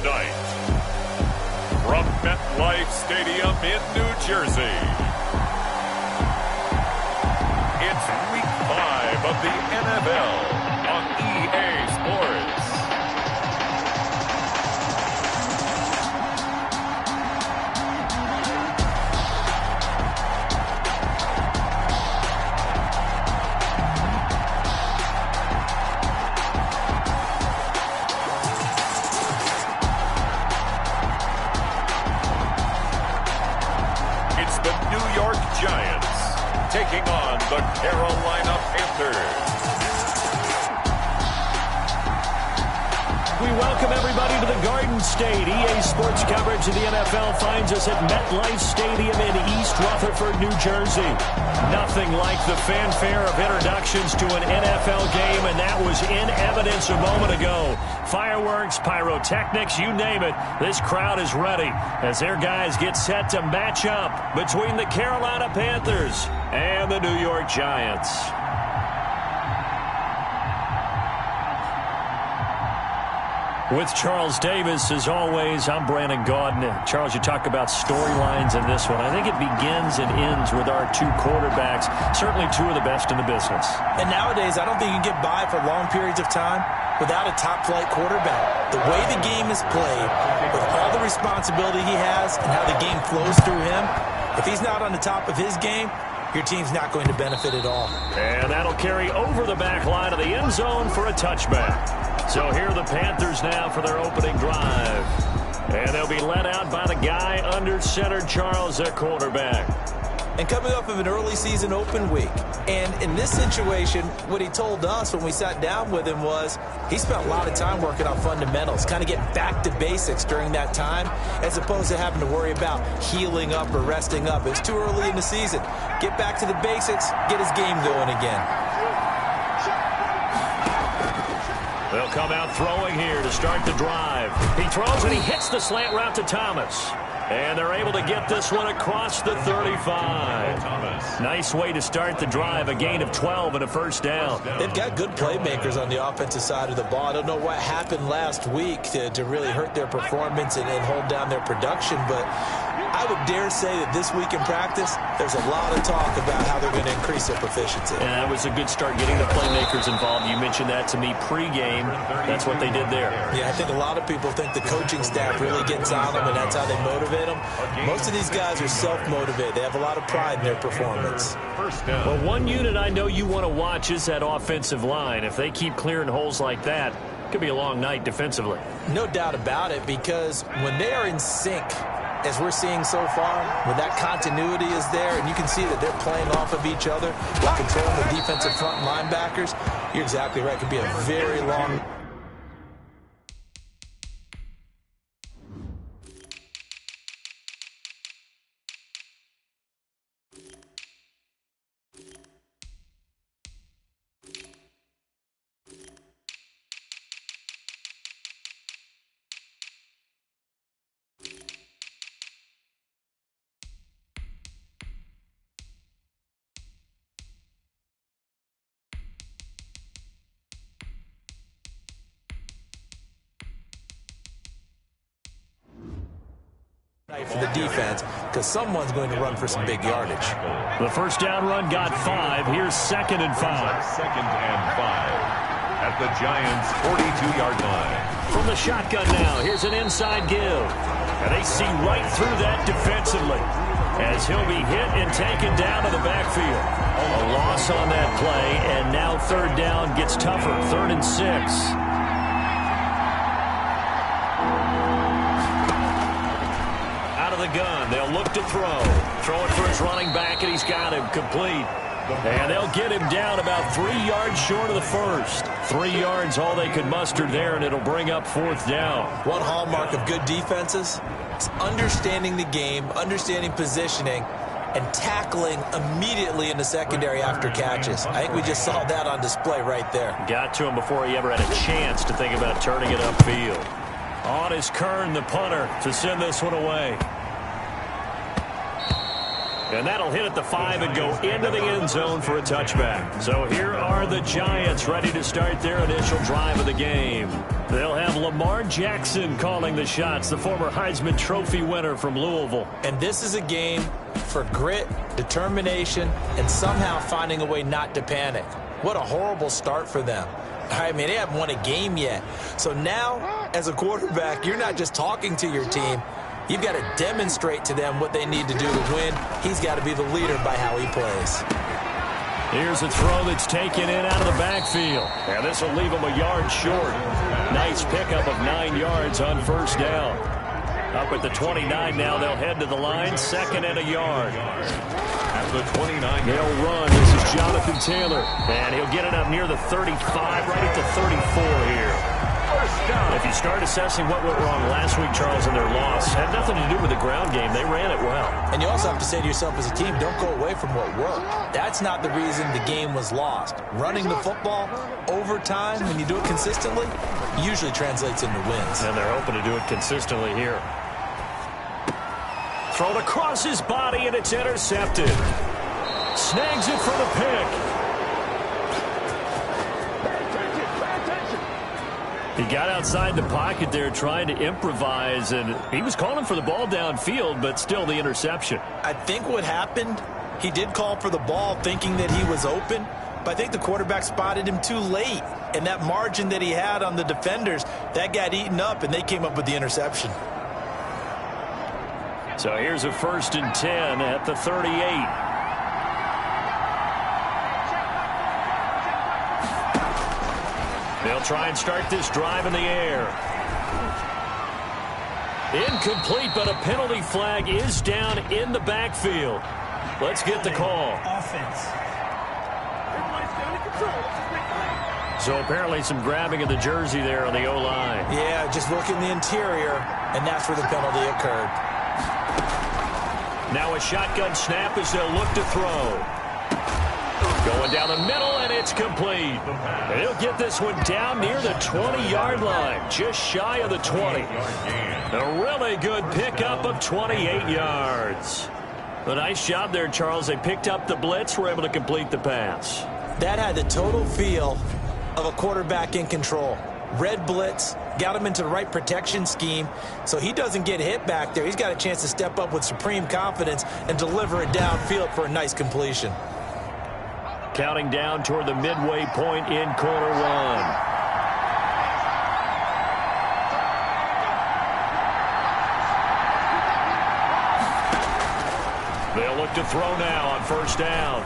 tonight, from MetLife Stadium in New Jersey, it's Week 5 of the NFL on EA Sports. Giants taking on the Carolina Panthers. We welcome everybody to the Garden State. EA Sports coverage of the NFL finds us at MetLife Stadium in East Rutherford, New Jersey. Nothing like the fanfare of introductions to an NFL game, and that was in evidence a moment ago. Fireworks, pyrotechnics, you name it. This crowd is ready as their guys get set to match up between the Carolina Panthers and the New York Giants. With Charles Davis, as always, I'm Brandon Gaudin. Charles, you talk about storylines in this one. I think it begins and ends with our two quarterbacks, certainly two of the best in the business. And nowadays, I don't think you can get by for long periods of time without a top-flight quarterback. The way the game is played, with all the responsibility he has and how the game flows through him, if he's not on the top of his game, your team's not going to benefit at all. And that'll carry over the back line of the end zone for a touchback. So here are the Panthers now for their opening drive. And they'll be led out by the guy under center, Charles, their quarterback. And coming off of an early season open week. And in this situation, what he told us when we sat down with him was he spent a lot of time working on fundamentals, kind of getting back to basics during that time, as opposed to having to worry about healing up or resting up. It's too early in the season. Get back to the basics, get his game going again. They'll come out throwing here to start the drive. He throws and he hits the slant route to Thomas. And they're able to get this one across the 35. Nice way to start the drive, a gain of 12 and a first down. They've got good playmakers on the offensive side of the ball. I don't know what happened last week to really hurt their performance and hold down their production, but I would dare say that this week in practice, there's a lot of talk about how they're going to increase their proficiency. And that was a good start getting the playmakers involved. You mentioned that to me pregame. That's what they did there. Yeah, I think a lot of people think the coaching staff really gets on them, and that's how they motivate them. Most of these guys are self-motivated. They have a lot of pride in their performance. Well, one unit I know you want to watch is that offensive line. If they keep clearing holes like that, it could be a long night defensively. No doubt about it, because when they are in sync, as we're seeing so far, when that continuity is there, and you can see that they're playing off of each other while controlling the defensive front linebackers, you're exactly right. It could be a very long... for the defense, because someone's going to run for some big yardage. The first down run got 5. Here's 2nd and 5. 2nd and 5 at the Giants' 42-yard line. From the shotgun now, here's an inside give. And they see right through that defensively as he'll be hit and taken down to the backfield. A loss on that play, and now 3rd down gets tougher. 3rd and 6. The gun. They'll look to throw it for his running back, and he's got him complete. And they'll get him down about 3 yards short of the first. 3 yards all they could muster there, and it'll bring up 4th down. One hallmark of good defenses is understanding the game, understanding positioning, and tackling immediately in the secondary after catches. I think we just saw that on display right there. Got to him before he ever had a chance to think about turning it upfield. On is Kern, the punter, to send this one away. And that'll hit at the 5 and go into the end zone for a touchback. So here are the Giants ready to start their initial drive of the game. They'll have Lamar Jackson calling the shots, the former Heisman Trophy winner from Louisville. And this is a game for grit, determination, and somehow finding a way not to panic. What a horrible start for them. I mean, they haven't won a game yet. So now, as a quarterback, you're not just talking to your team. You've got to demonstrate to them what they need to do to win. He's got to be the leader by how he plays. Here's a throw that's taken in out of the backfield. And this will leave him a yard short. Nice pickup of 9 yards on first down. Up at the 29 now, they'll head to the line, 2nd and a yard. At the 29. They'll run. This is Jonathan Taylor. And he'll get it up near the 35, right at the 34 here. If you start assessing what went wrong last week, Charles, in their loss, had nothing to do with the ground game. They ran it well. And you also have to say to yourself as a team, don't go away from what worked. That's not the reason the game was lost. Running the football over time, when you do it consistently, usually translates into wins. And they're hoping to do it consistently here. Thrown across his body, and it's intercepted. Snags it for the pick. He got outside the pocket there trying to improvise, and he was calling for the ball downfield, but still the interception. I think what happened, he did call for the ball thinking that he was open, but I think the quarterback spotted him too late. And that margin that he had on the defenders, that got eaten up, and they came up with the interception. So here's a 1st and 10 at the 38. They'll try and start this drive in the air. Incomplete, but a penalty flag is down in the backfield. Let's get the call. Offense. So apparently some grabbing of the jersey there on the O-line. Yeah, just look in the interior, and that's where the penalty occurred. Now a shotgun snap as they'll look to throw. Going down the middle, and it's complete. And he'll get this one down near the 20-yard line, just shy of the 20. A really good pickup of 28 yards. A nice job there, Charles. They picked up the blitz, were able to complete the pass. That had the total feel of a quarterback in control. Red blitz, got him into the right protection scheme, so he doesn't get hit back there. He's got a chance to step up with supreme confidence and deliver it downfield for a nice completion. Counting down toward the midway point in quarter one. They'll look to throw now on first down.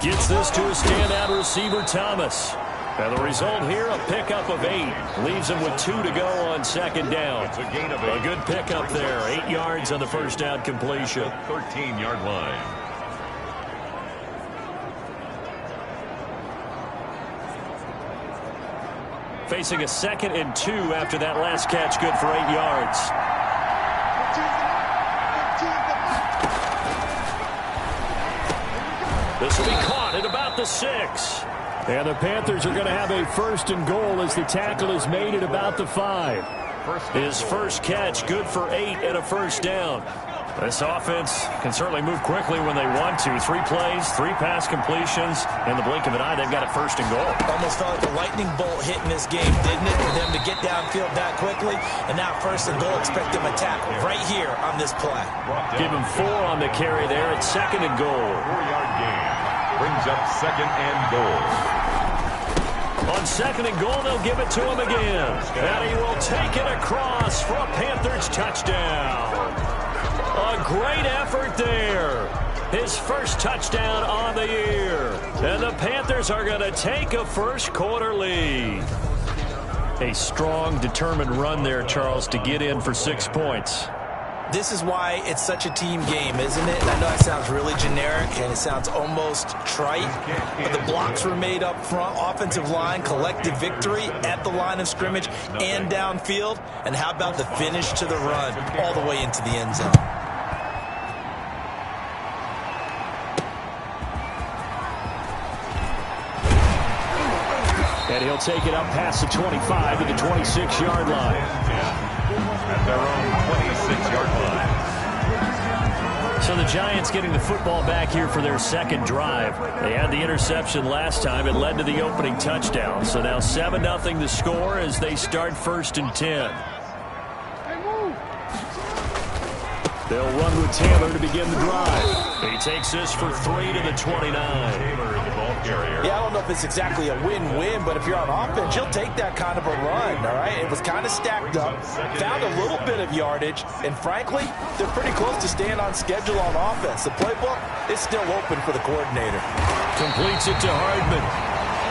Gets this to a standout receiver, Thomas. And the result here, a pickup of 8. Leaves him with 2 to go on second down. It's a gain of 8. A good pickup there. 8 yards on the first down completion. 13-yard line. Facing a 2nd and 2 after that last catch, good for 8 yards. This will be caught at about the 6. And the Panthers are going to have a 1st and goal as the tackle is made at about the 5. His first catch, good for 8 and a first down. This offense can certainly move quickly when they want to. 3 plays, 3 pass completions. In the blink of an eye, they've got a 1st and goal. Almost felt like a lightning bolt hit in this game, didn't it? For them to get downfield that quickly. And now 1st and goal, expect them to tackle right here on this play. Give him 4 on the carry there. It's 2nd and goal. 4-yard gain. Brings up 2nd and goal. On 2nd and goal, they'll give it to him again. And he will take it across for a Panthers touchdown. A great effort there. His first touchdown on the year. And the Panthers are going to take a first quarter lead. A strong, determined run there, Charles, to get in for 6 points. This is why it's such a team game, isn't it? And I know that sounds really generic and it sounds almost trite, but the blocks were made up front, offensive line, collective victory at the line of scrimmage and downfield. And how about the finish to the run all the way into the end zone? And he'll take it up past the 25 to the 26-yard line. At their own 26-yard line. So the Giants getting the football back here for their second drive. They had the interception last time. It led to the opening touchdown. So now 7-0 the score as they start 1st and 10. They'll run with Taylor to begin the drive. He takes this for 3 to the 29. Yeah, I don't know if it's exactly a win-win, but if you're on offense, you'll take that kind of a run, all right? It was kind of stacked up, found a little bit of yardage, and frankly, they're pretty close to staying on schedule on offense. The playbook is still open for the coordinator. Completes it to Hardman.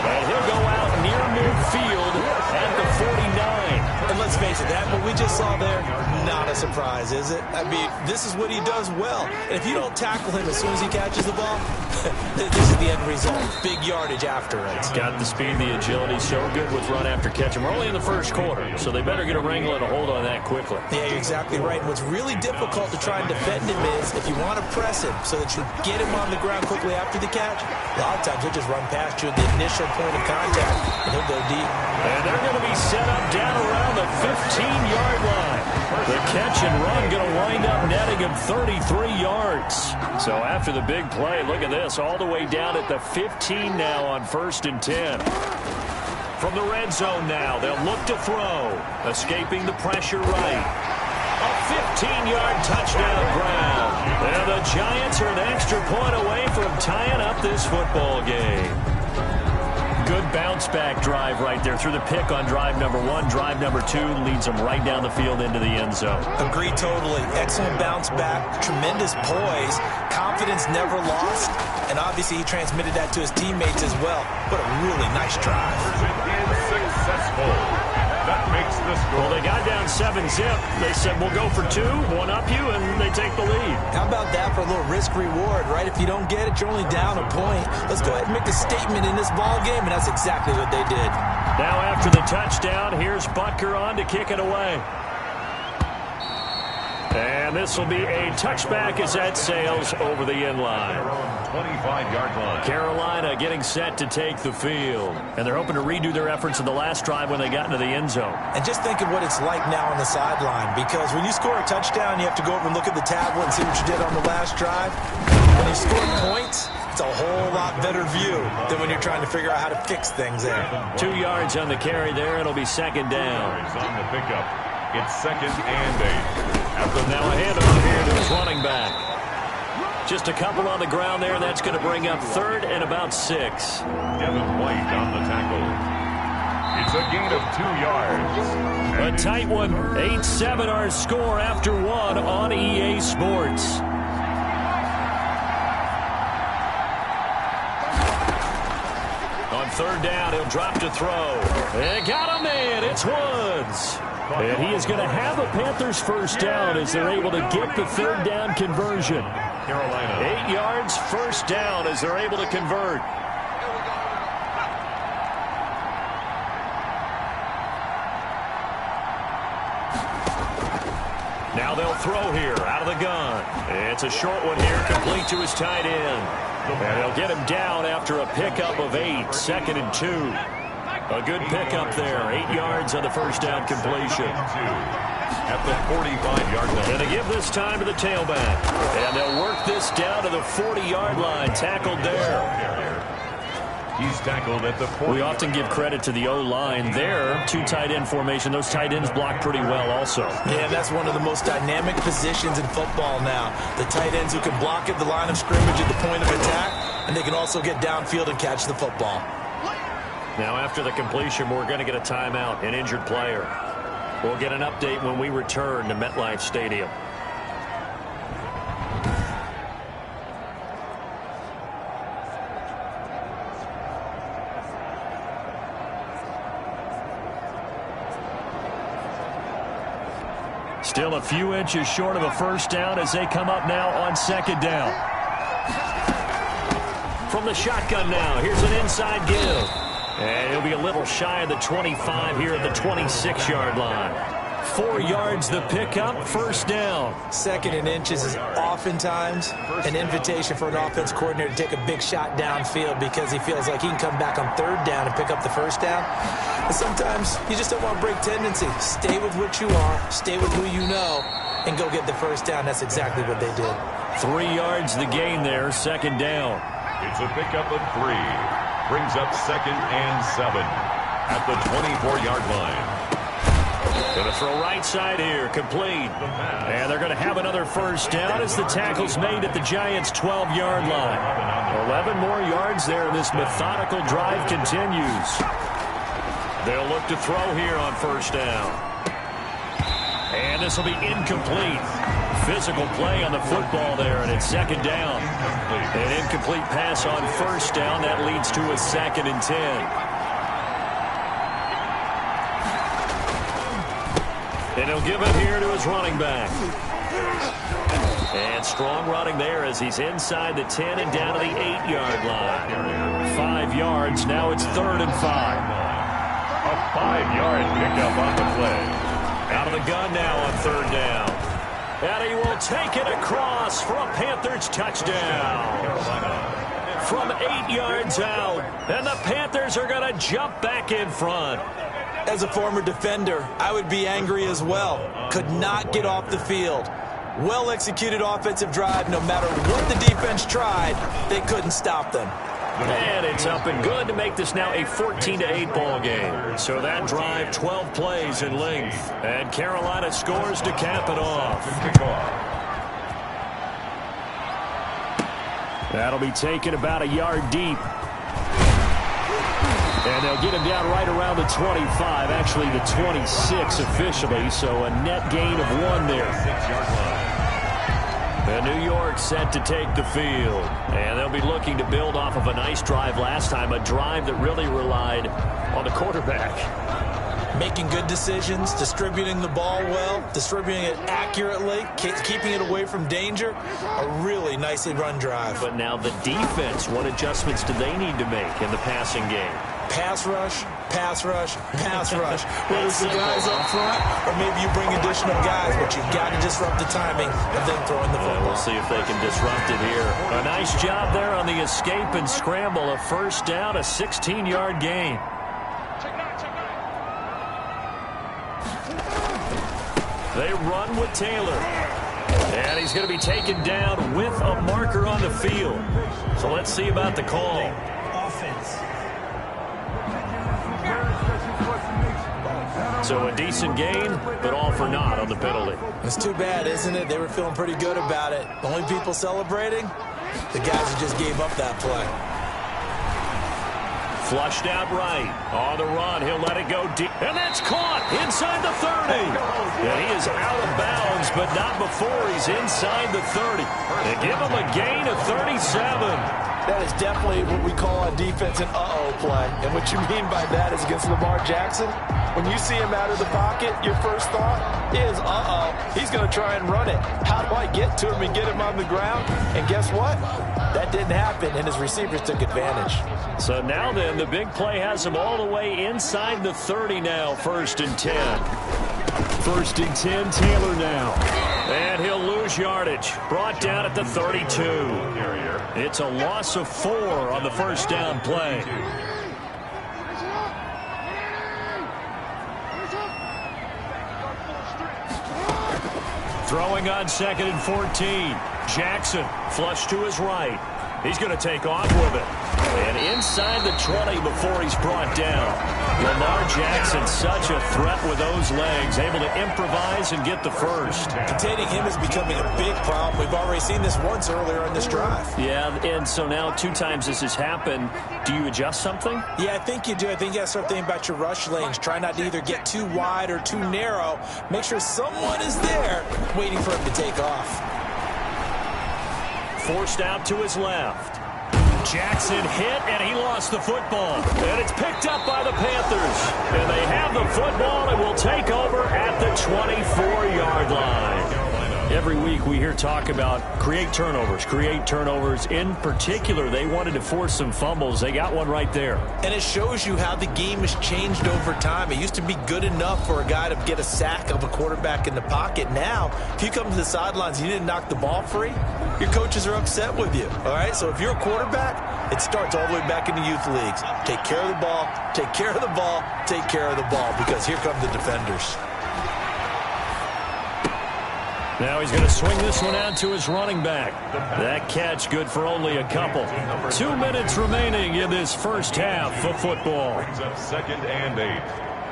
And he'll go out near midfield at the 49. And let's face it, that what we just saw there, not a surprise, is it? I mean, this is what he does well. And if you don't tackle him as soon as he catches the ball, this is the end result. Big yardage after it. He's got the speed, the agility, so good with run after catch. And we're only in the first quarter, so they better get a wrangle and a hold on that quickly. Yeah, you're exactly right. And what's really difficult to try and defend him is if you want to press him so that you get him on the ground quickly after the catch, a lot of times he'll just run past you at the initial point of contact, and he'll go deep. And they're going to be set up down around the 15-yard line. The catch and run going to wind up netting him 33 yards. So after the big play, look at this, all the way down at the 15 now on 1st and 10. From the red zone now, they'll look to throw. Escaping the pressure right. A 15-yard touchdown ground. And the Giants are an extra point away from tying up this football game. Good bounce-back drive right there through the pick on drive number 1. Drive number 2 leads them right down the field into the end zone. Agreed totally. Excellent bounce-back, tremendous poise, confidence never lost, and obviously he transmitted that to his teammates as well. What a really nice drive. Successful. That makes the score. Well, they got down 7-zip. They said, we'll go for 2, one up you, and they take the lead. How about that for a little risk-reward, right? If you don't get it, you're only down a point. Let's go ahead and make a statement in this ball game, and that's exactly what they did. Now after the touchdown, here's Butker on to kick it away. And this will be a touchback as that sails over the end line. 25-yard line. Carolina getting set to take the field. And they're hoping to redo their efforts in the last drive when they got into the end zone. And just think of what it's like now on the sideline, because when you score a touchdown, you have to go over and look at the tablet and see what you did on the last drive. When you score points, it's a whole lot better view than when you're trying to figure out how to fix things there. 2 yards on the carry there. It'll be 2nd down. On the pickup. It's 2nd and 8. After now a handoff here to his running back. Just a couple on the ground there. That's going to bring up 3rd and about 6. Devin White on the tackle. It's a gain of 2 yards. A tight one. 8-7 our score after 1 on EA Sports. On 3rd down, he'll drop to throw. They got him in. It's Woods. And he is going to have a Panthers first down as they're able to get the 3rd down conversion. Carolina. 8 yards, first down as they're able to convert. Now they'll throw here out of the gun. It's a short one here, complete to his tight end. And they'll get him down after a pickup of 8, 2nd and 2. A good pickup there. 8 yards on the first down completion. At the 45-yard line. And they give this time to the tailback. And they'll work this down to the 40-yard line. Tackled there. He's tackled at the 40. We often give credit to the O-line there. 2 tight end formation. Those tight ends block pretty well also. Yeah, that's one of the most dynamic positions in football now. The tight ends who can block at the line of scrimmage at the point of attack, and they can also get downfield and catch the football. Now after the completion, we're going to get a timeout, an injured player. We'll get an update when we return to MetLife Stadium. Still a few inches short of a first down as they come up now on 2nd down. From the shotgun now, here's an inside give. And he'll be a little shy of the 25 here at the 26-yard line. 4 yards the pickup, first down. 2nd and inches is oftentimes an invitation for an offense coordinator to take a big shot downfield because he feels like he can come back on 3rd down and pick up the first down. And sometimes you just don't want to break tendency. Stay with what you are, stay with who you know, and go get the first down. That's exactly what they did. 3 yards the gain there, second down. It's a pickup of 3. Brings up 2nd and 7 at the 24-yard line. Going to throw right side here, complete. And they're going to have another first down as the tackle's made at the Giants' 12-yard line. 11 more yards there, and this methodical drive continues. They'll look to throw here on first down. And this will be incomplete. Physical play on the football there, and it's second down. An incomplete pass on first down. That leads to a 2nd and 10. And he'll give it here to his running back. And strong running there as he's inside the 10 and down to the 8-yard line. 5 yards. Now it's 3rd and 5. A 5-yard pickup on the play. Out of the gun now on 3rd down. And he will take it across for a Panthers touchdown. From 8 yards out. And the Panthers are going to jump back in front. As a former defender, I would be angry as well. Could not get off the field. Well-executed offensive drive. No matter what the defense tried, they couldn't stop them. And it's up and good to make this now a 14-8 ball game. So that drive, 12 plays in length. And Carolina scores to cap it off. That'll be taken about a yard deep. And they'll get him down right around the 25, actually the 26 officially, so a net gain of 1 there. And New York set to take the field. And they'll be looking to build off of a nice drive last time, a drive that really relied on the quarterback. Making good decisions, distributing the ball well, distributing it accurately, keeping it away from danger. A really nicely run drive. But now the defense, what adjustments do they need to make in the passing game? Pass rush, pass rush, pass rush. Whether it's the guys up front or maybe you bring additional guys, but you've got to disrupt the timing and then throw in the football. We'll see if they can disrupt it here. A nice job there on the escape and scramble. A first down, a 16-yard gain. They run with Taylor. And he's going to be taken down with a marker on the field. So let's see about the call. Offense. So a decent gain, but all for naught on the penalty. It's too bad, isn't it? They were feeling pretty good about it. The only people celebrating? The guys who just gave up that play. Flushed out right. On the run, he'll let it go deep. And that's caught inside the 30. And he is out of bounds, but not before he's inside the 30. They give him a gain of 37. That is definitely what we call on defense an uh-oh play. And what you mean by that is against Lamar Jackson, when you see him out of the pocket, your first thought is, uh-oh, he's going to try and run it. How do I get to him and get him on the ground? And guess what? That didn't happen, and his receivers took advantage. So now then, the big play has him all the way inside the 30 now, 1st and 10. 1st and 10, Taylor now. And he'll lose yardage. Brought down at the 32. It's a loss of 4 on the first down play. Throwing on 2nd and 14. Jackson flush to his right. He's going to take off with it. And inside the 20 before he's brought down. Lamar Jackson, such a threat with those legs, able to improvise and get the first. Containing him is becoming a big problem. We've already seen this once earlier in this drive. Yeah, and so now 2 times this has happened. Do you adjust something? Yeah, I think you do. I think you got to start thinking about your rush lanes. Try not to either get too wide or too narrow. Make sure someone is there waiting for him to take off. Forced out to his left. Jackson hit, and he lost the football. And it's picked up by the Panthers. And they have the football and will take over at the 24-yard line. Every week we hear talk about create turnovers. In particular, they wanted to force some fumbles. They got one right there. And it shows you how the game has changed over time. It used to be good enough for a guy to get a sack of a quarterback in the pocket. Now, if you come to the sidelines and you didn't knock the ball free, your coaches are upset with you. All right, so if you're a quarterback, it starts all the way back in the youth leagues. Take care of the ball, take care of the ball, take care of the ball, because here come the defenders. Now he's going to swing this one out to his running back. That catch good for only a couple. 2 minutes remaining in this first half of football. Brings up 2nd and 8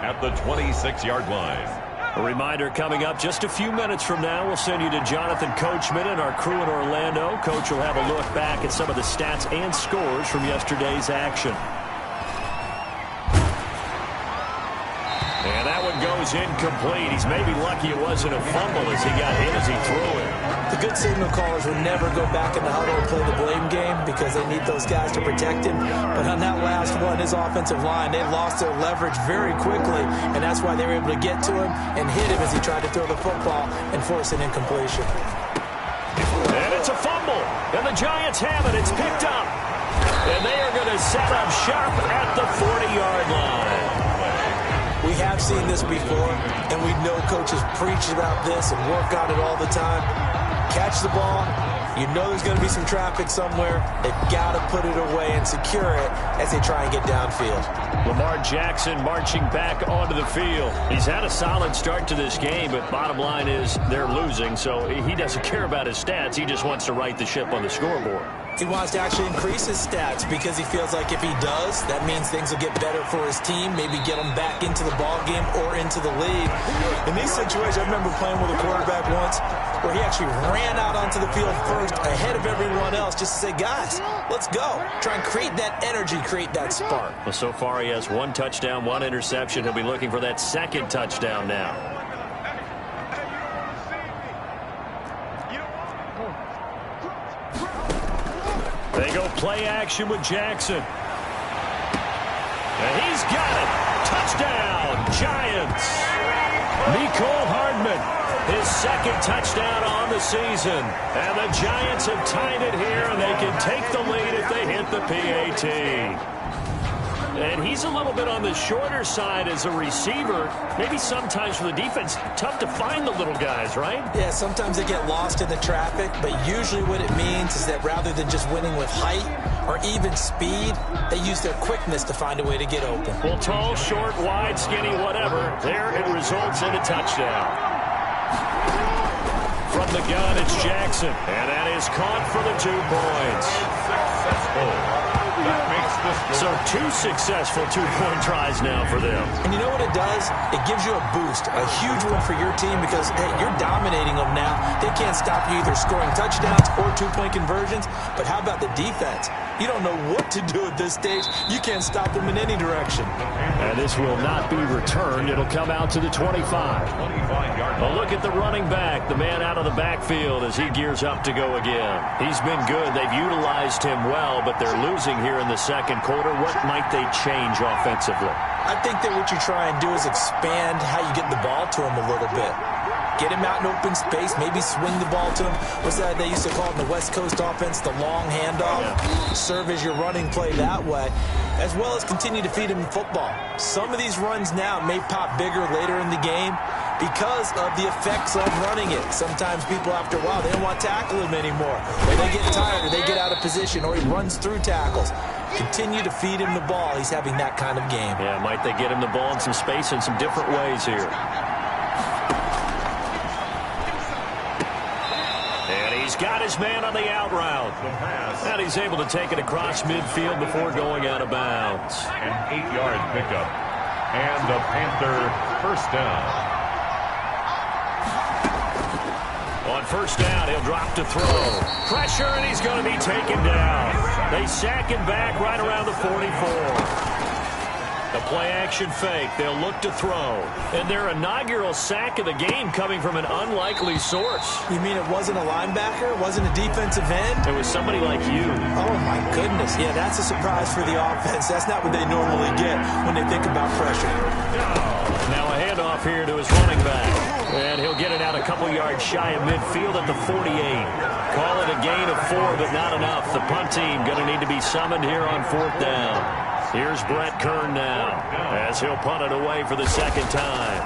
at the 26-yard line. A reminder coming up just a few minutes from now. We'll send you to Jonathan Coachman and our crew in Orlando. Coach will have a look back at some of the stats and scores from yesterday's action. And that one goes incomplete. He's maybe lucky it wasn't a fumble as he got hit as he threw it. The good signal callers would never go back in the huddle and play the blame game because they need those guys to protect him. But on that last one, his offensive line, they lost their leverage very quickly, and that's why they were able to get to him and hit him as he tried to throw the football and force an incompletion. And it's a fumble, and the Giants have it. It's picked up. And they are going to set up shop at the 40-yard line. We have seen this before, and we know coaches preach about this and work on it all the time. Catch the ball. You know there's going to be some traffic somewhere. They've got to put it away and secure it as they try and get downfield. Lamar Jackson marching back onto the field. He's had a solid start to this game, but bottom line is they're losing, so he doesn't care about his stats. He just wants to right the ship on the scoreboard. He wants to actually increase his stats because he feels like if he does, that means things will get better for his team, maybe get him back into the ball game or into the league. In these situations, I remember playing with a quarterback once where he actually ran out onto the field first ahead of everyone else just to say, guys, let's go. Try and create that energy, create that spark. Well, so far he has 1 touchdown, 1 interception. He'll be looking for that 2nd touchdown now. They go play action with Jackson. And he's got it. Touchdown, Giants. Mecole Hardman, his 2nd touchdown on the season. And the Giants have tied it here, and they can take the lead if they hit the PAT. And he's a little bit on the shorter side as a receiver. Maybe sometimes for the defense, tough to find the little guys, right? Yeah, sometimes they get lost in the traffic, but usually what it means is that rather than just winning with height or even speed, they use their quickness to find a way to get open. Well, tall, short, wide, skinny, whatever, there it results in a touchdown. From the gun, it's Jackson, and that is caught for the 2 points. Successful. That makes this So 2 successful 2-point tries now for them. And you know what it does? It gives you a boost, a huge one for your team because, hey, you're dominating them now. They can't stop you either scoring touchdowns or 2-point conversions. But how about the defense? You don't know what to do at this stage. You can't stop them in any direction. And this will not be returned. It'll come out to the 25. But look at the running back, the man out of the backfield as he gears up to go again. He's been good. They've utilized him well, but they're losing here in the 2nd quarter. What might they change offensively? I think that what you try and do is expand how you get the ball to him a little bit. Get him out in open space, maybe swing the ball to him. What's that they used to call it in the West Coast offense, the long handoff? Yeah. Serve as your running play that way, as well as continue to feed him football. Some of these runs now may pop bigger later in the game because of the effects of running it. Sometimes people, after a while, they don't want to tackle him anymore. Or they get tired, or they get out of position, or he runs through tackles. Continue to feed him the ball. He's having that kind of game. Yeah, might they get him the ball in some space in some different ways here. He's got his man on the out route. And he's able to take it across midfield before going out of bounds. An 8-yard pickup. And the Panther first down. On first down, he'll drop to throw. Pressure, and he's going to be taken down. They sack him back right around the 44. The play-action fake. They'll look to throw. And their inaugural sack of the game coming from an unlikely source. You mean it wasn't a linebacker? It wasn't a defensive end? It was somebody like you. Oh, my goodness. Yeah, that's a surprise for the offense. That's not what they normally get when they think about pressure. Now a handoff here to his running back. And he'll get it out a couple yards shy of midfield at the 48. Call it a gain of 4, but not enough. The punt team going to need to be summoned here on 4th down. Here's Brett Kern now as he'll punt it away for the 2nd time.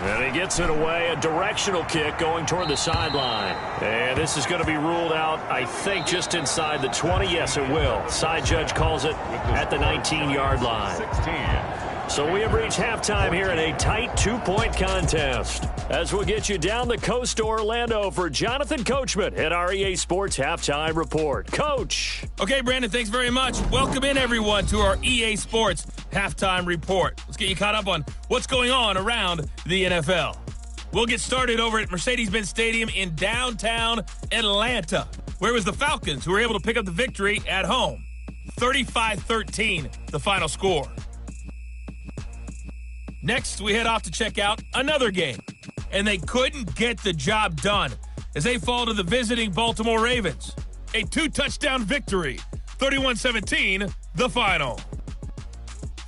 And he gets it away, a directional kick going toward the sideline. And this is going to be ruled out, I think, just inside the 20. Yes, it will. Side judge calls it at the 19-yard line. So we have reached halftime here in a tight 2-point contest. As we'll get you down the coast to Orlando for Jonathan Coachman at our EA Sports Halftime Report. Coach. Okay, Brandon, thanks very much. Welcome in, everyone, to our EA Sports Halftime Report. Let's get you caught up on what's going on around the NFL. We'll get started over at Mercedes-Benz Stadium in downtown Atlanta, where it was the Falcons who were able to pick up the victory at home. 35-13, the final score. Next, we head off to check out another game, and they couldn't get the job done as they fall to the visiting Baltimore Ravens. A 2-touchdown victory, 31-17, the final.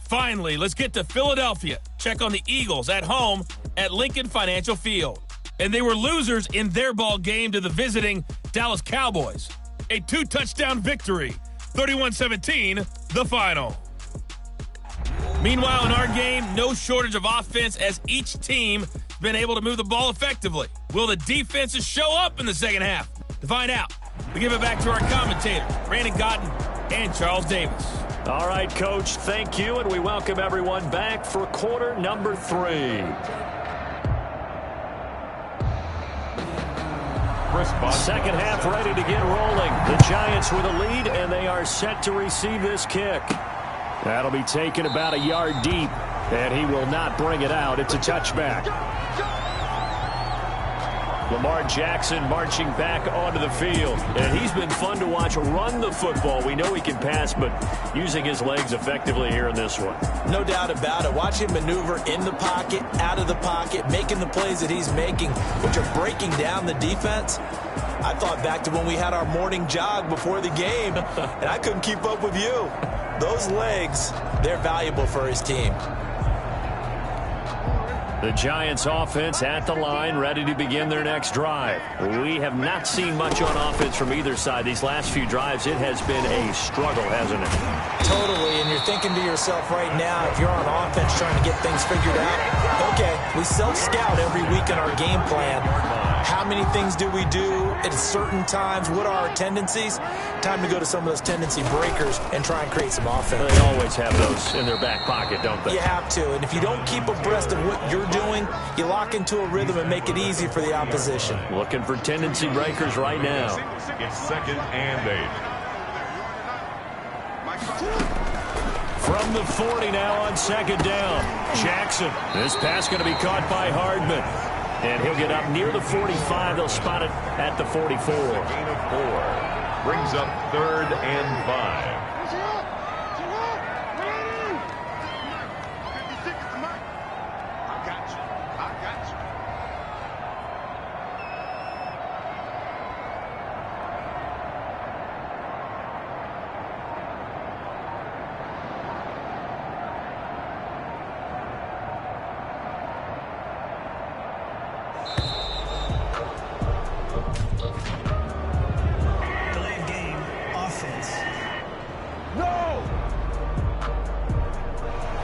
Finally, let's get to Philadelphia. Check on the Eagles at home at Lincoln Financial Field. And they were losers in their ball game to the visiting Dallas Cowboys. A 2-touchdown victory, 31-17, the final. Meanwhile, in our game, no shortage of offense as each team has been able to move the ball effectively. Will the defenses show up in the second half? To find out, we give it back to our commentators, Brandon Gotten and Charles Davis. All right, Coach, thank you, and we welcome everyone back for quarter number 3. Second half ready to get rolling. The Giants with a lead, and they are set to receive this kick. That'll be taken about a yard deep, and he will not bring it out. It's a touchback. Lamar Jackson marching back onto the field. And he's been fun to watch run the football. We know he can pass, but using his legs effectively here in this one. No doubt about it. Watch him maneuver in the pocket, out of the pocket, making the plays that he's making, which are breaking down the defense. I thought back to when we had our morning jog before the game, and I couldn't keep up with you. Those legs, they're valuable for his team. The Giants offense at the line, ready to begin their next drive. We have not seen much on offense from either side. These last few drives, it has been a struggle, hasn't it? Totally, and you're thinking to yourself right now, if you're on offense trying to get things figured out, okay, we self-scout every week in our game plan. How many things do we do at certain times? What are our tendencies? Time to go to some of those tendency breakers and try and create some offense. They always have those in their back pocket, don't they? You have to, and if you don't keep abreast of what you're doing, you lock into a rhythm and make it easy for the opposition. Looking for tendency breakers right now. It's 2nd and 8. From the 40 now on 2nd down. Jackson. This pass going to be caught by Hardman. And he'll get up near the 45. They'll spot it at the 44. Gain of 4. Brings up 3rd and 5.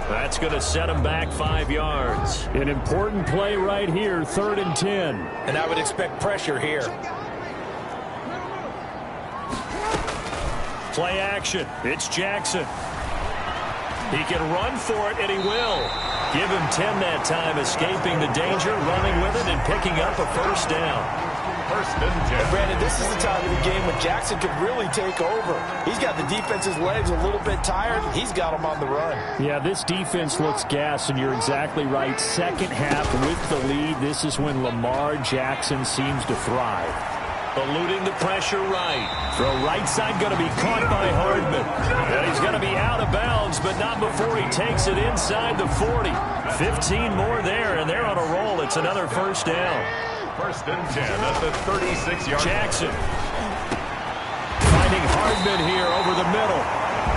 That's going to set him back 5 yards. An important play right here, 3rd and 10. And I would expect pressure here. Play action. It's Jackson. He can run for it, and he will. Give him 10 that time, escaping the danger, running with it, and picking up a 1st down. 1st and 10. Brandon, this is the time of the game when Jackson could really take over. He's got the defense's legs a little bit tired. He's got them on the run. Yeah, this defense looks gassed, and you're exactly right. Second half with the lead, this is when Lamar Jackson seems to thrive. Eluding the pressure right. Throw right side going to be caught by Hardman. And he's going to be out of bounds, but not before he takes it inside the 40. 15 more there, and they're on a roll. It's another 1st down. 1st and 10 at the 36-yard. Jackson finding Hardman here over the middle.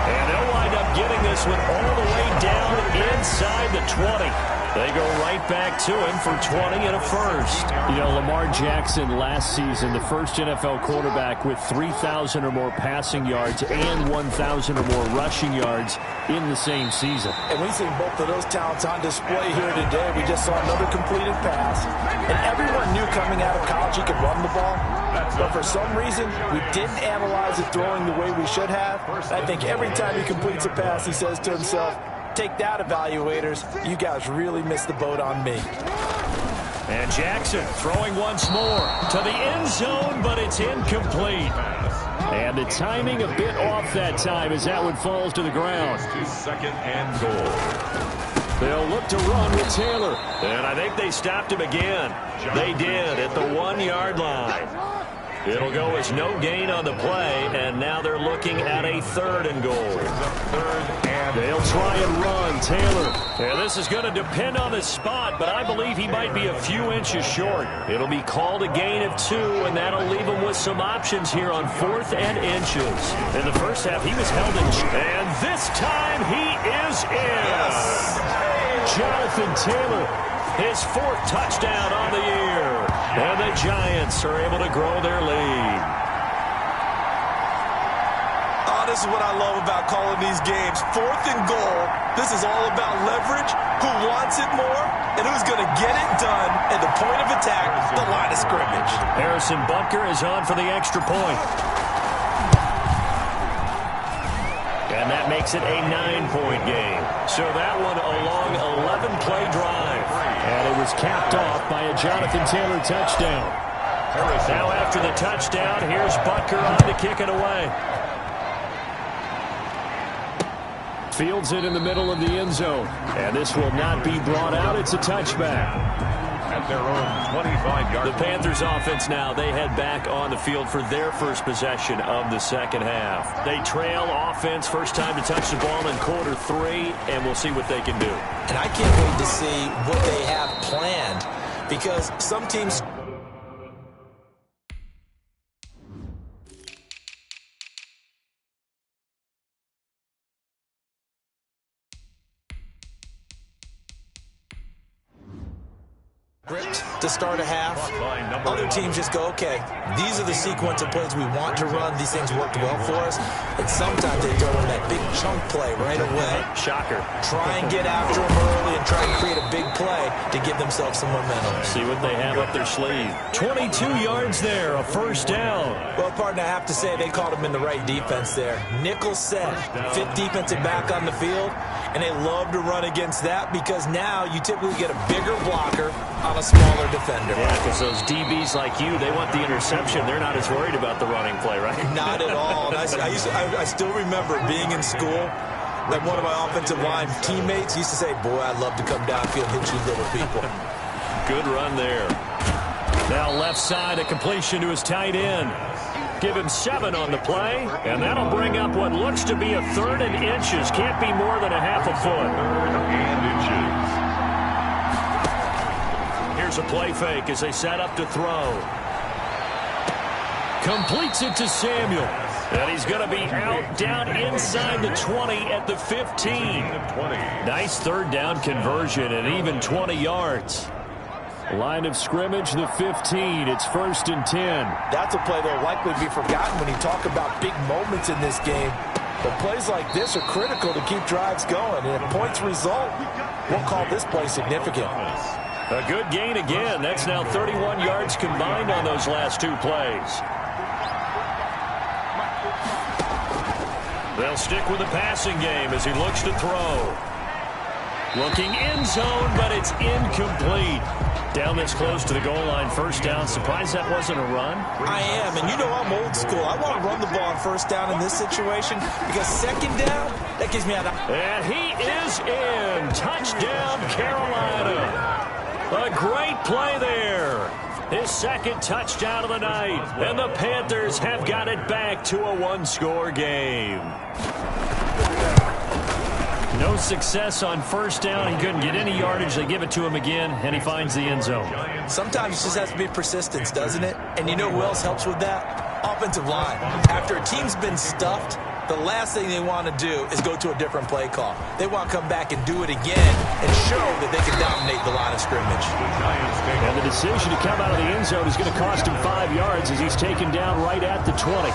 And they'll wind up getting this one all the way down inside the 20. They go right back to him for 20 and a 1st. You know, Lamar Jackson last season, the first NFL quarterback with 3,000 or more passing yards and 1,000 or more rushing yards in the same season. And we've seen both of those talents on display here today. We just saw another completed pass. And everyone knew coming out of college he could run the ball. But for some reason, we didn't analyze it throwing the way we should have. I think every time he completes a pass, he says to himself, Take that, evaluators. You guys really missed the boat on me. And Jackson throwing once more to the end zone, but it's incomplete. And the timing a bit off that time as that one falls to the ground. Second and goal. They'll look to run with Taylor. And I think they stopped him again. They did at the 1-yard line. It'll go as no gain on the play, and now they're looking at a 3rd and goal. They'll try and run Taylor. And this is going to depend on the spot, but I believe he might be a few inches short. It'll be called a gain of 2, and that'll leave him with some options here on 4th and inches. In the first half, he was held in. And this time, he is in. Yes. Jonathan Taylor, his 4th touchdown on the year. And the Giants are able to grow their lead. Oh, this is what I love about calling these games. 4th and goal. This is all about leverage, who wants it more, and who's going to get it done at the point of attack, the line of scrimmage. Harrison Bunker is on for the extra point. And that makes it a 9-point game. So that one a long 11-play drive. And it was capped off by a Jonathan Taylor touchdown. Now after the touchdown, here's Bunker on to kick it away. Fields it in the middle of the end zone. And this will not be brought out. It's a touchback. At their own 25-yard. The Panthers offense now, they head back on the field for their first possession of the second half. They trail offense, first time to touch the ball in quarter 3, and we'll see what they can do. And I can't wait to see what they have planned, because some teams... to start a half. Other teams just go, okay, these are the sequence of plays we want to run. These things worked well for us. And sometimes they throw in that big chunk play right away. Shocker. Try and get after them early and try and create a big play to give themselves some momentum. See what they have up their sleeve. 22 yards there, a first down. Well, partner, I have to say they caught him in the right defense there. Nickel set, 5th defensive back on the field, and they love to run against that because now you typically get a bigger blocker on a smaller defender. Yeah, because those DBs like you, they want the interception. They're not as worried about the running play, right? Not at all. I still remember being in school, like one of my offensive line teammates used to say, boy, I'd love to come downfield and hit you little people. Good run there. Now left side, a completion to his tight end. Give him 7 on the play, and that'll bring up what looks to be a 3rd and inches. Can't be more than a half a foot. 3rd and inches. Here's a play fake as they set up to throw. Completes it to Samuel. And he's going to be out down inside the 20 at the 15. Nice 3rd down conversion and even 20 yards. Line of scrimmage, the 15. It's 1st and 10. That's a play that will likely be forgotten when you talk about big moments in this game. But plays like this are critical to keep drives going. And if points result, we'll call this play significant. A good gain again. That's now 31 yards combined on those last 2 plays. They'll stick with the passing game as he looks to throw. Looking end zone, but it's incomplete. Down this close to the goal line, first down. Surprised that wasn't a run? I am, and you know I'm old school. I want to run the ball on first down in this situation because second down, that gives me an... And he is in. Touchdown, Carolina. A great play there. His 2nd touchdown of the night. And the Panthers have got it back to a 1-score game. No success on first down. He couldn't get any yardage. They give it to him again, and he finds the end zone. Sometimes it just has to be persistence, doesn't it? And you know who else helps with that? Offensive line. After a team's been stuffed, the last thing they want to do is go to a different play call. They want to come back and do it again and show that they can dominate the line of scrimmage. And the decision to come out of the end zone is going to cost him 5 yards as he's taken down right at the 20.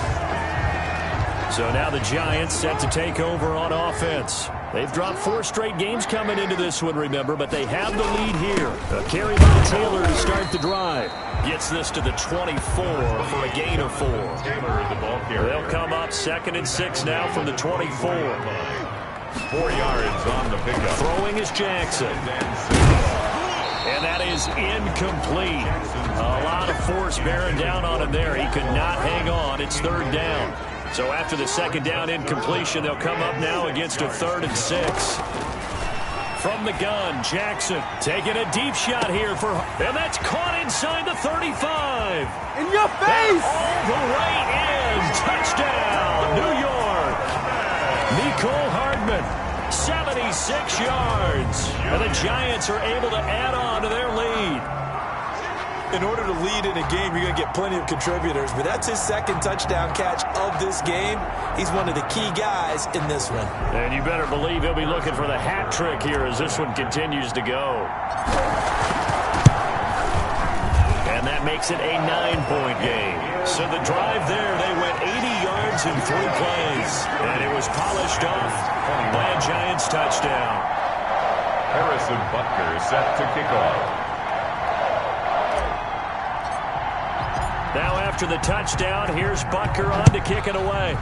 So now the Giants set to take over on offense. They've dropped 4 straight games coming into this one, remember, but they have the lead here. A carry by Taylor to start the drive. Gets this to the 24 for a gain of 4. They'll come up 2nd and 6 now from the 24. 4 yards on the pickup. Throwing is Jackson. And that is incomplete. A lot of force bearing down on him there. He could not hang on. It's 3rd down. So after the 2nd down incompletion, they'll come up now against a 3rd and 6. From the gun, Jackson taking a deep shot here for, and that's caught inside the 35. In your face! All the way in. Touchdown, New York. Nicole Hardman, 76 yards. And the Giants are able to add on to their lead. In order to lead in a game, you're going to get plenty of contributors, but that's his 2nd touchdown catch of this game. He's one of the key guys in this one. And you better believe he'll be looking for the hat trick here as this one continues to go. And that makes it a 9-point game. So the drive there, they went 80 yards in 3 plays. And it was polished off by a Giants touchdown. Harrison Butker set to kick off. Now after the touchdown, here's Butker on to kick it away.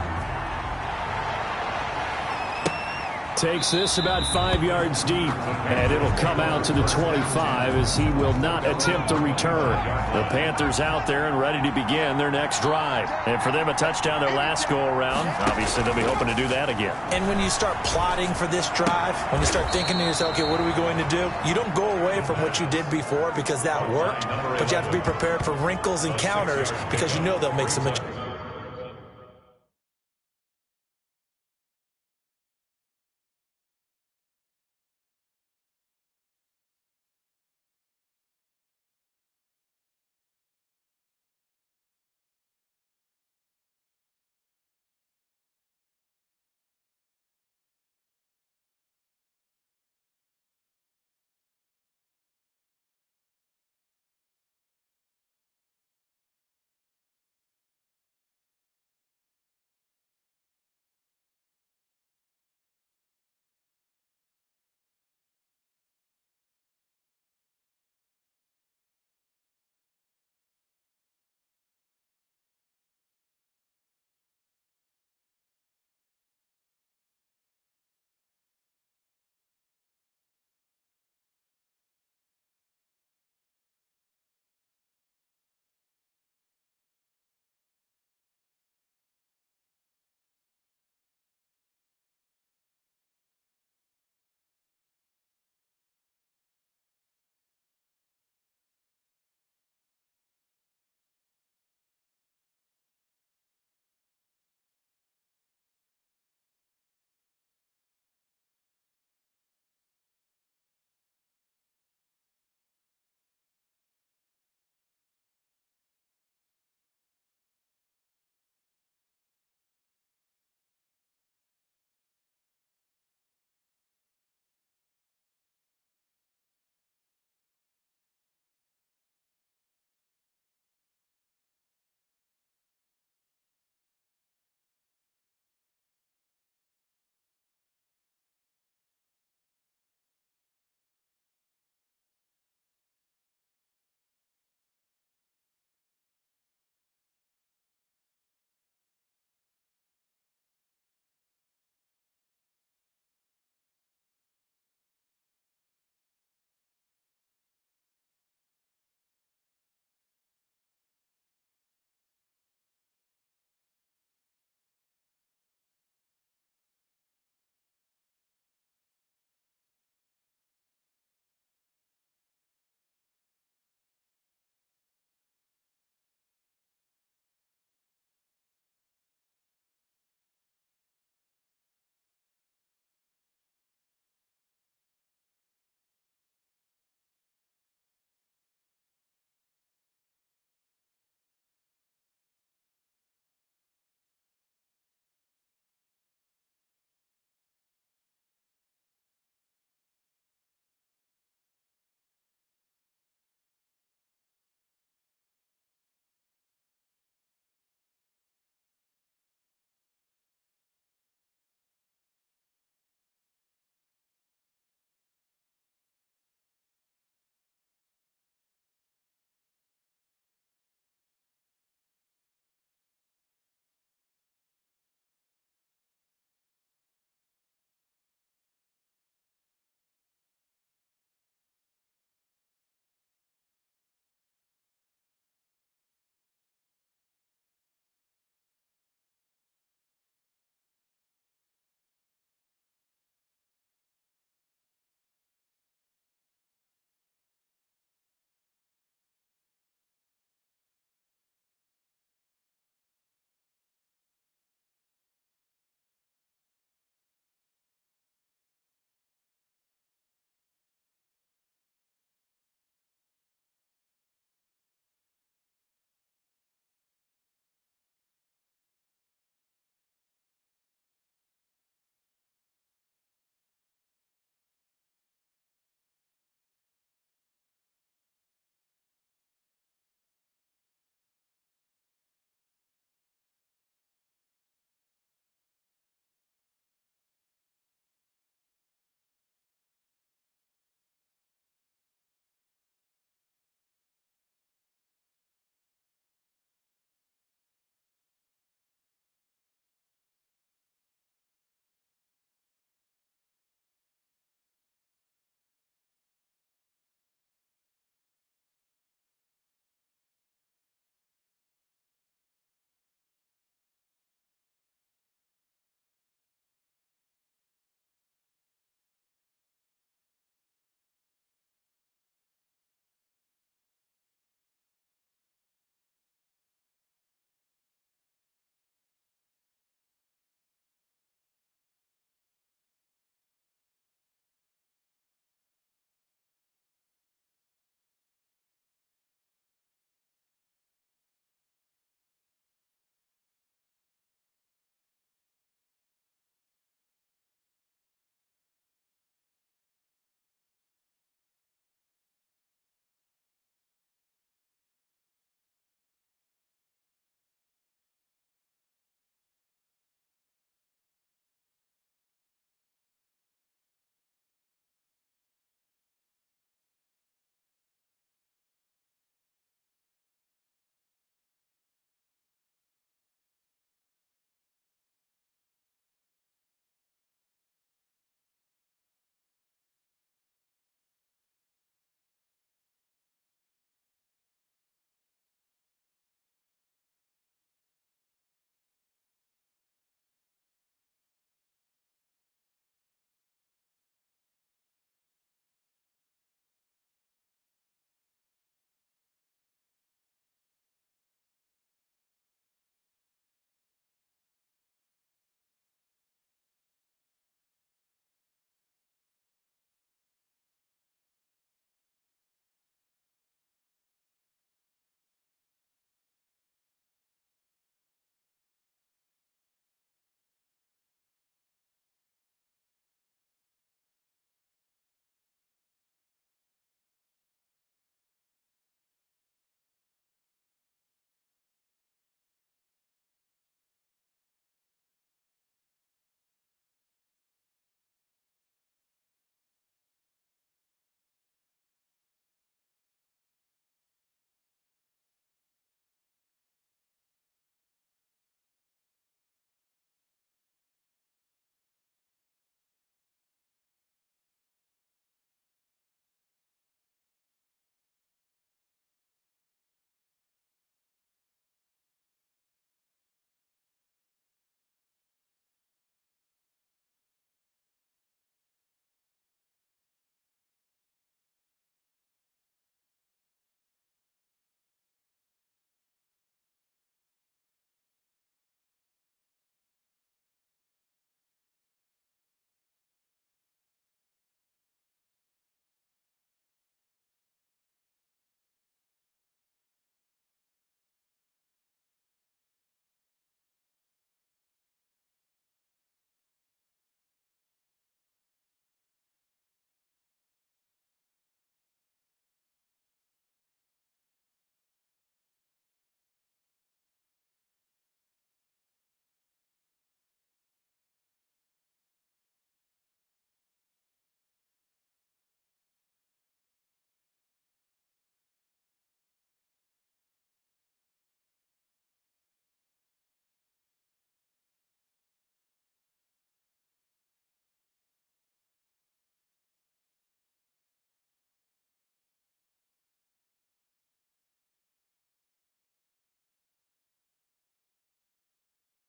Takes this about 5 yards deep, and it'll come out to the 25 as he will not attempt to return. The Panthers out there and ready to begin their next drive. And for them, a touchdown their last go-around. Obviously, they'll be hoping to do that again. And when you start plotting for this drive, when you start thinking to yourself, okay, what are we going to do? You don't go away from what you did before because that worked, but you have to be prepared for wrinkles and counters because you know they'll make some adjustments.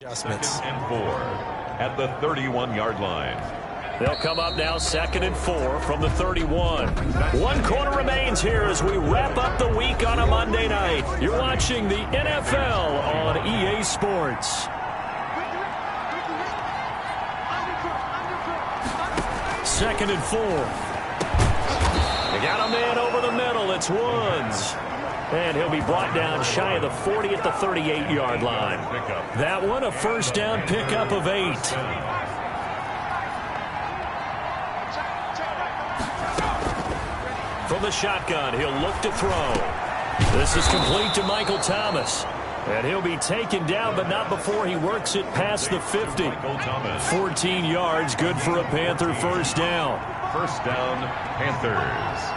Adjustments. Second and 4 at the 31-yard line. They'll come up now 2nd and 4 from the 31. 1 quarter remains here as we wrap up the week on a Monday night. You're watching the NFL on EA Sports. 2nd and 4. They got a man over the middle. It's Woods. And he'll be brought down shy of the 40 at the 38-yard line. That one, a first down pickup of 8. From the shotgun, he'll look to throw. This is complete to Michael Thomas. And he'll be taken down, but not before he works it past the 50. 14 yards, good for a Panther first down. First down, Panthers.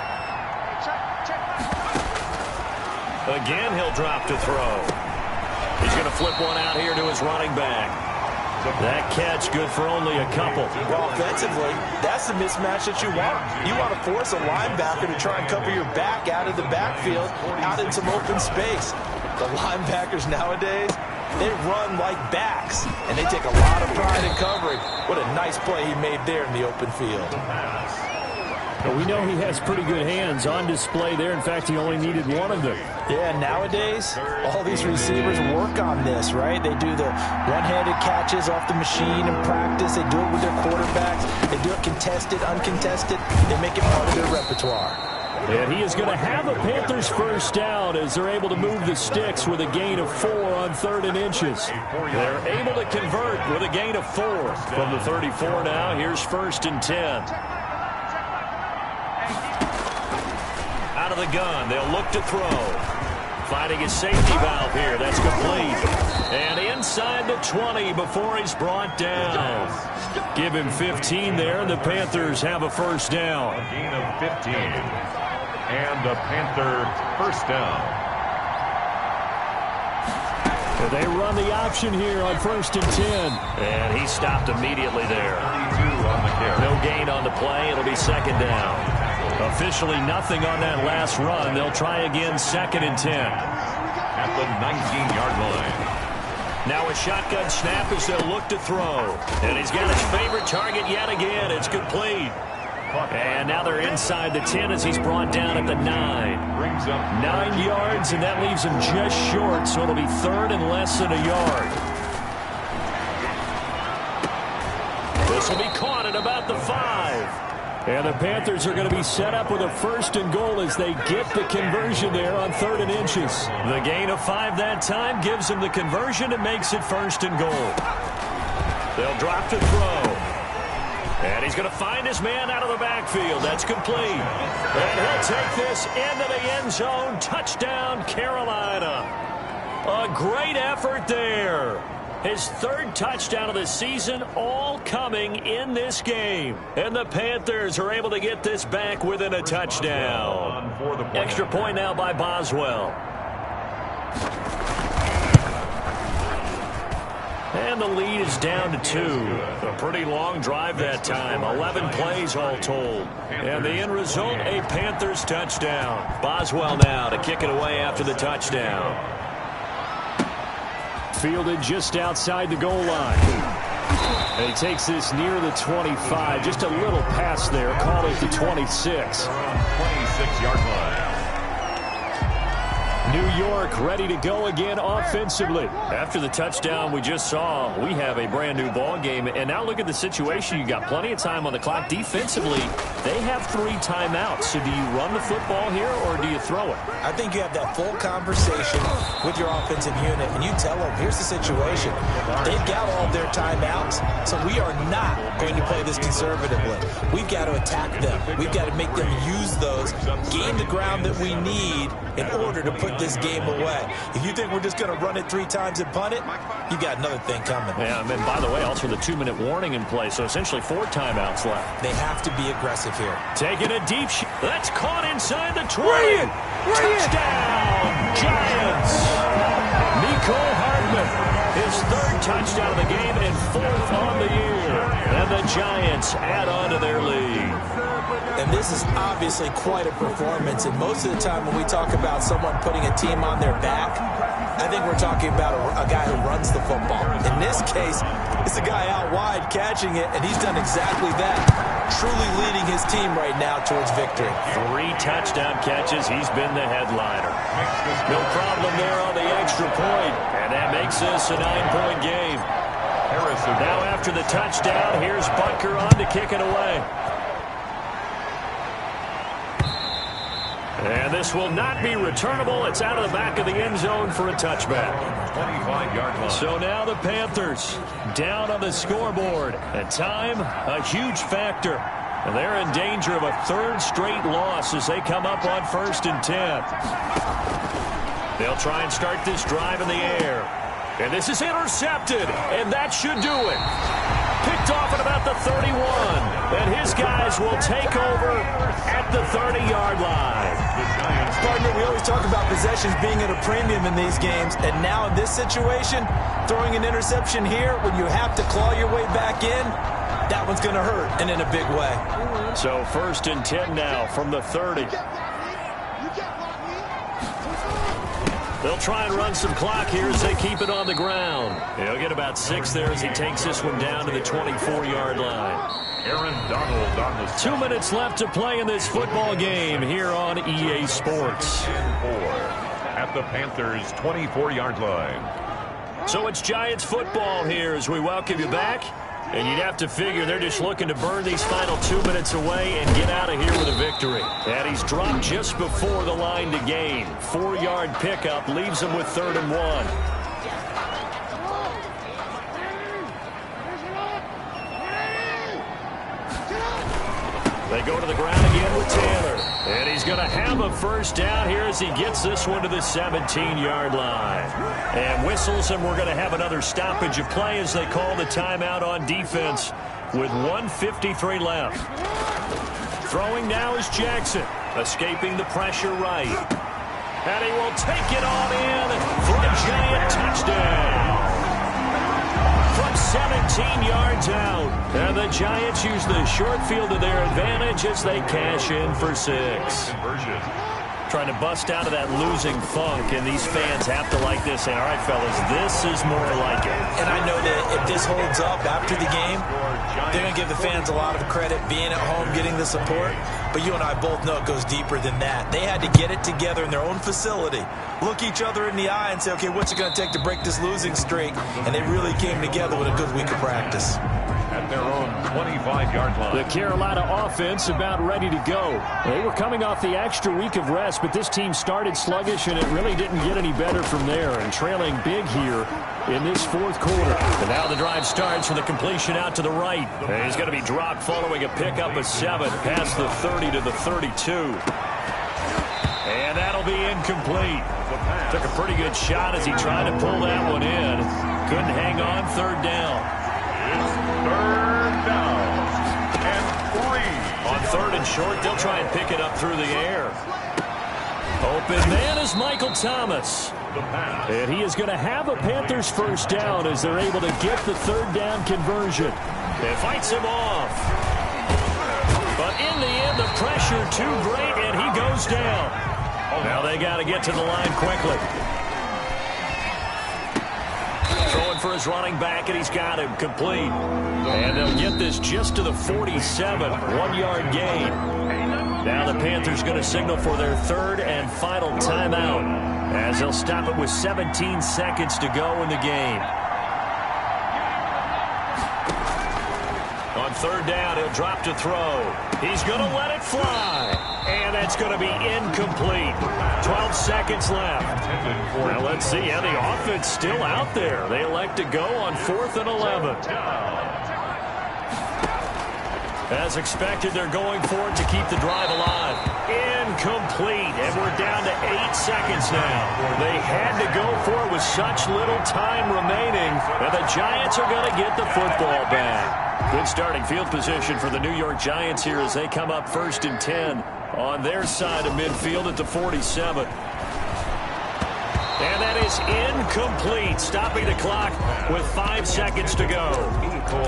Again, he'll drop to throw. He's going to flip one out here to his running back. That catch good for only a couple. Well, offensively, that's the mismatch that you want. You want to force a linebacker to try and cover your back out of the backfield, out in some open space. The linebackers nowadays, they run like backs, and they take a lot of pride in covering. What a nice play he made there in the open field. But we know he has pretty good hands on display there. In fact, he only needed one of them. Yeah, nowadays, all these receivers work on this, right? They do the one-handed catches off the machine in practice. They do it with their quarterbacks. They do it contested, uncontested. They make it part of their repertoire. And he is going to have a Panthers first down as they're able to move the sticks with a gain of 4 on 3rd and inches. They're able to convert with a gain of 4. From the 34 now, here's 1st and 10. Out of the gun, they'll look to throw. Finding his safety valve here. That's complete. And inside the 20 before he's brought down. Give him 15 there, and the Panthers have a first down. A gain of 15. And a Panther first down. They run the option here on 1st and 10. And he stopped immediately there. 32 on the carry. No gain on the play. It'll be 2nd down. Officially nothing on that last run. They'll try again 2nd and 10. At the 19-yard line. Now a shotgun snap as they'll look to throw. And he's got his favorite target yet again. It's complete. And now they're inside the 10 as he's brought down at the 9. Brings up 9 yards, and that leaves him just short, so it'll be 3rd and less than a yard. This will be caught at about the 5. And the Panthers are going to be set up with a 1st and goal as they get the conversion there on 3rd and inches. The gain of 5 that time gives them the conversion and makes it 1st and goal. They'll drop to throw. And he's going to find his man out of the backfield. That's complete. And he'll take this into the end zone. Touchdown, Carolina. A great effort there. His 3rd touchdown of the season, all coming in this game. And the Panthers are able to get this back within a touchdown. Extra point now by Boswell. And the lead is down to 2. A pretty long drive that time. 11 plays all told. And the end result, a Panthers touchdown. Boswell now to kick it away after the touchdown. Fielded just outside the goal line. And he takes this near the 25. Just a little pass there. Called it the 26. around 26-yard line. New York ready to go again offensively. After the touchdown we just saw, we have a brand new ball game. And now look at the situation. You got plenty of time on the clock. Defensively, they have 3 timeouts. So do you run the football here or do you throw it? I think you have that full conversation with your offensive unit, and you tell them, here's the situation. They've got all of their timeouts, so we are not going to play this conservatively. We've got to attack them. We've got to make them use those, gain the ground that we need in order to put this game away. If you think we're just going to run it 3 times and punt it, you got another thing coming. Yeah, and by the way, also the 2-minute warning in play, so essentially 4 timeouts left. They have to be aggressive here. Taking a deep shot. That's caught inside the 20. Touchdown, Giants. Mecole Hardman, his 3rd touchdown of the game and 4th on the year. And the Giants add on to their lead. And this is obviously quite a performance. And most of the time when we talk about someone putting a team on their back, I think we're talking about a guy who runs the football. In this case, it's a guy out wide catching it, and he's done exactly that, truly leading his team right now towards victory. 3 touchdown catches. He's been the headliner. No problem there on the extra point, and that makes this a 9-point game. Now after the touchdown, here's Butker on to kick it away. And this will not be returnable. It's out of the back of the end zone for a touchback. 25-yard line. So now the Panthers down on the scoreboard. And time, a huge factor. And they're in danger of a 3rd straight loss as they come up on 1st and 10. They'll try and start this drive in the air. And this is intercepted. And that should do it. Picked off at about the 31. And his guys will take over at the 30-yard line. Partner, we always talk about possessions being at a premium in these games. And now in this situation, throwing an interception here when you have to claw your way back in, that one's going to hurt, and in a big way. So 1st and 10 now from the 30. They'll try and run some clock here as they keep it on the ground. He'll get about 6 there as he takes this one down to the 24-yard line. Aaron Donald on the 2 minutes left to play in this football game here on EA Sports. 4 at the Panthers' 24-yard line. So it's Giants football here as we welcome you back. And you'd have to figure they're just looking to burn these final 2 minutes away and get out of here with a victory. And he's dropped just before the line to gain. 4-yard pickup leaves him with 3rd and 1. They go to the ground again with Taylor. And he's going to have a 1st down here as he gets this one to the 17-yard line. And whistles, and we're going to have another stoppage of play as they call the timeout on defense with 1:53 left. Throwing now is Jackson, escaping the pressure right. And he will take it on in for a giant touchdown. From 17 yards out. And the Giants use the short field to their advantage as they cash in for 6. Trying to bust out of that losing funk, and these fans have to like this. And all right, fellas, this is more like it. And I know that if this holds up after the game, they're going to give the fans a lot of credit being at home, getting the support. But you and I both know it goes deeper than that. They had to get it together in their own facility, look each other in the eye and say, okay, what's it going to take to break this losing streak? And they really came together with a good week of practice. At their own 25-yard line. The Carolina offense about ready to go. They were coming off the extra week of rest, but this team started sluggish, and it really didn't get any better from there. And trailing big here in this 4th quarter. And now the drive starts with a completion out to the right. And he's going to be dropped following a pickup of 7 past the 30 to the 32. And that'll be incomplete. Took a pretty good shot as he tried to pull that one in. Couldn't hang on. 3rd down. 3rd down and 3. On 3rd and short, they'll try and pick it up through the air. Open man is Michael Thomas. And he is going to have a Panthers 1st down as they're able to get the 3rd down conversion. It fights him off. But in the end, the pressure too great, and he goes down. Now they got to get to the line quickly. Throwing for his running back, and he's got him complete. And they'll get this just to the 47, 1-yard gain. Now the Panthers going to signal for their 3rd and final timeout as they'll stop it with 17 seconds to go in the game. On 3rd down, he'll drop to throw. He's going to let it fly. And that's going to be incomplete. 12 seconds left. Now let's see. Yeah, the offense still out there. They elect to go on 4th and 11. As expected, they're going for it to keep the drive alive. Incomplete. And we're down to 8 seconds now. They had to go for it with such little time remaining. And the Giants are going to get the football back. Good starting field position for the New York Giants here as they come up 1st and 10 on their side of midfield at the 47. And that is incomplete, stopping the clock with 5 seconds to go.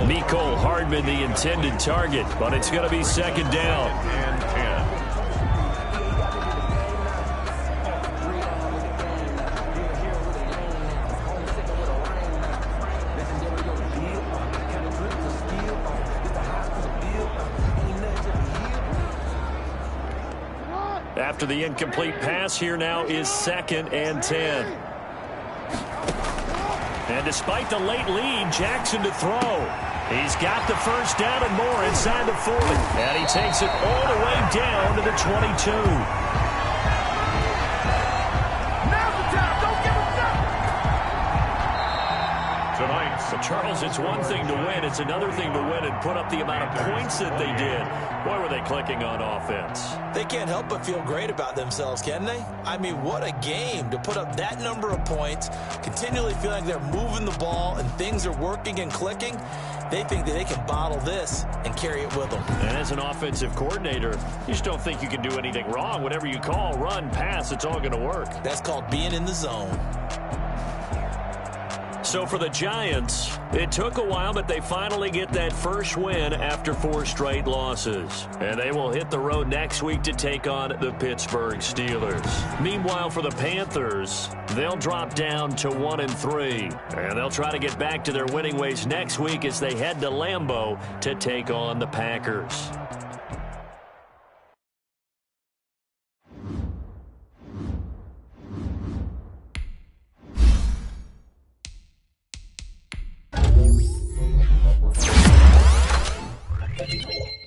Mecole Hardman, the intended target, but it's going to be 2nd down. And 10. After the incomplete pass, here now is 2nd and 10. And despite the late lead, Jackson to throw. He's got the first down and more inside the 40. And he takes it all the way down to the 22. But Charles, it's one thing to win. It's another thing to win and put up the amount of points that they did. Boy, were they clicking on offense. They can't help but feel great about themselves, can they? I mean, what a game to put up that number of points, continually feeling like they're moving the ball and things are working and clicking. They think that they can bottle this and carry it with them. And as an offensive coordinator, you just don't think you can do anything wrong. Whatever you call, run, pass, it's all going to work. That's called being in the zone. So for the Giants, it took a while, but they finally get that first win after 4 straight losses. And they will hit the road next week to take on the Pittsburgh Steelers. Meanwhile, for the Panthers, they'll drop down to 1-3. And they'll try to get back to their winning ways next week as they head to Lambeau to take on the Packers. Thank you.